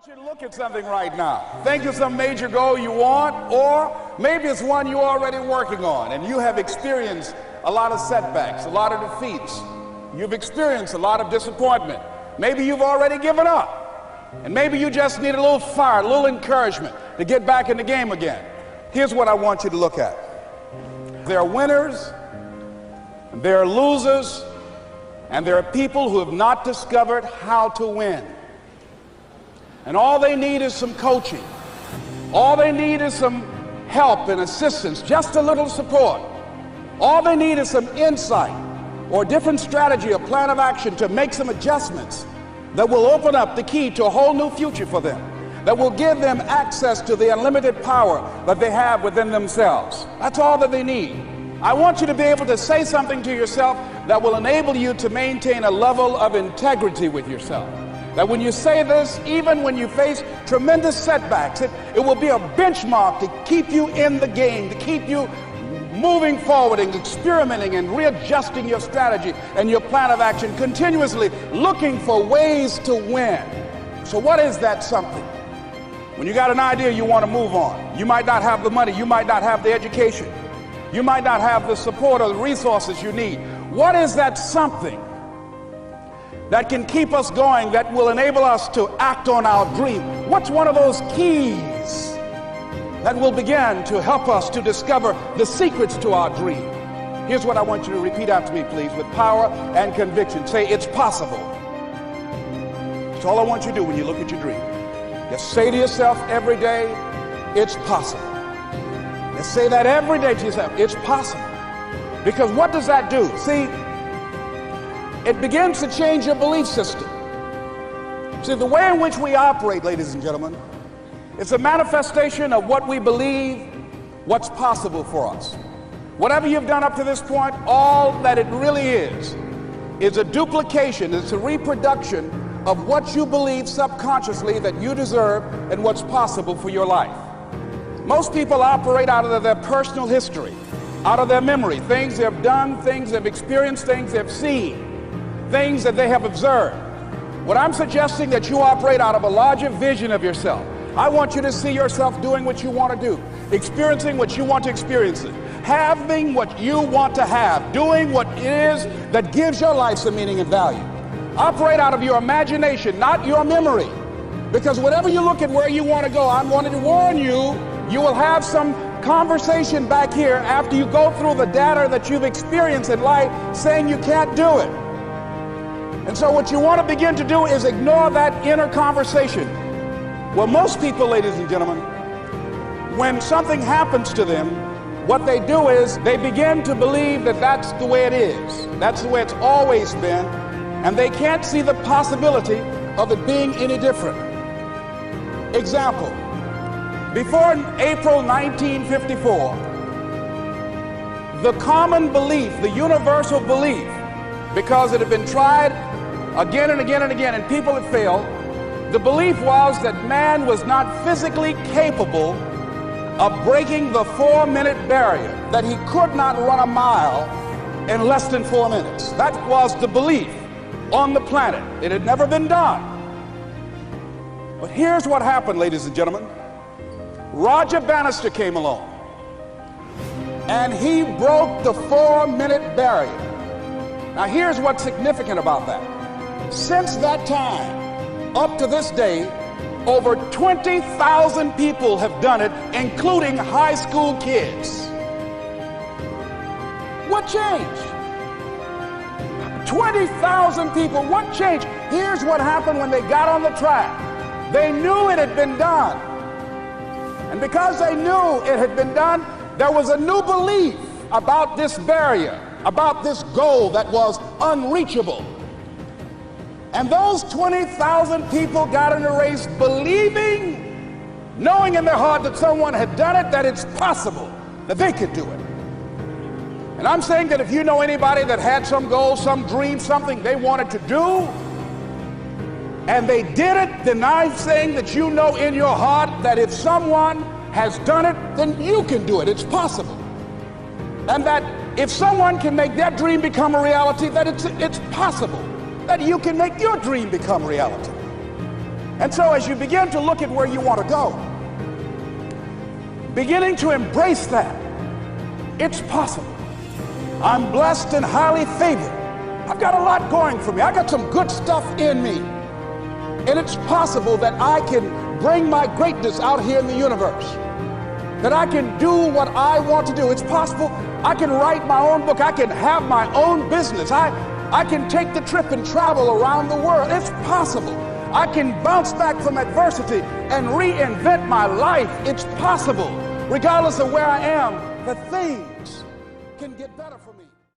want you to look at something right now. Think of some major goal you want, or maybe it's one you're already working on and you have experienced a lot of setbacks, a lot of defeats. You've experienced a lot of disappointment. Maybe you've already given up, and maybe you just need a little fire, a little encouragement to get back in the game again. Here's what I want you to look at. There are winners, and there are losers, and there are people who have not discovered how to win. And all they need is some coaching. All they need is some help and assistance, just a little support. All they need is some insight or a different strategy, a plan of action to make some adjustments that will open up the key to a whole new future for them, that will give them access to the unlimited power that they have within themselves. That's all that they need. I want you to be able to say something to yourself that will enable you to maintain a level of integrity with yourself. That when you say this, even when you face tremendous setbacks, it will be a benchmark to keep you in the game, to keep you moving forward and experimenting and readjusting your strategy and your plan of action, continuously looking for ways to win. So what is that something? When you got an idea you want to move on, you might not have the money, you might not have the education, you might not have the support or the resources you need. What is that something that can keep us going, that will enable us to act on our dream? What's one of those keys that will begin to help us to discover the secrets to our dream? Here's what I want you to repeat after me, please, with power and conviction. Say, it's possible. That's all I want you to do when you look at your dream. Just say to yourself every day, it's possible. Just say that every day to yourself, it's possible. Because what does that do? See, it begins to change your belief system. See, the way in which we operate, ladies and gentlemen, it's a manifestation of what we believe, what's possible for us. Whatever you've done up to this point, all that it really is a duplication, it's a reproduction of what you believe subconsciously that you deserve and what's possible for your life. Most people operate out of their personal history, out of their memory, things they've done, things they've experienced, things they've seen, things that they have observed. What I'm suggesting that you operate out of a larger vision of yourself. I want you to see yourself doing what you want to do, experiencing what you want to experience, having what you want to have, doing what it is that gives your life some meaning and value. Operate out of your imagination, not your memory. Because whatever you look at where you want to go, I'm wanting to warn you, you will have some conversation back here after you go through the data that you've experienced in life saying you can't do it. And so what you want to begin to do is ignore that inner conversation. Well, most people, ladies and gentlemen, when something happens to them, what they do is they begin to believe that that's the way it is. That's the way it's always been. And they can't see the possibility of it being any different. Example, before April 1954, the common belief, the universal belief, because it had been tried again and again and again and people had failed, the belief was that man was not physically capable of breaking the 4-minute barrier, that he could not run a mile in less than 4 minutes. That was the belief on the planet. It had never been done. But here's what happened, ladies and gentlemen. Roger Bannister came along, and he broke the 4-minute barrier. Now here's what's significant about that. Since that time, up to this day, over 20,000 people have done it, including high school kids. What changed? 20,000 people, what changed? Here's what happened when they got on the track. They knew it had been done. And because they knew it had been done, there was a new belief about this barrier, about this goal that was unreachable. And those 20,000 people got in the race believing, knowing in their heart that someone had done it, that it's possible, that they could do it. And I'm saying that if you know anybody that had some goal, some dream, something they wanted to do, and they did it, then I'm saying that you know in your heart that if someone has done it, then you can do it. It's possible. And that if someone can make their dream become a reality, that it's possible that you can make your dream become reality. And so as you begin to look at where you want to go, beginning to embrace that, it's possible. I'm blessed and highly favored. I've got a lot going for me. I got some good stuff in me. And it's possible that I can bring my greatness out here in the universe. That I can do what I want to do. It's possible I can write my own book. I can have my own business. I can take the trip and travel around the world. It's possible. I can bounce back from adversity and reinvent my life. It's possible. Regardless of where I am, that things can get better for me.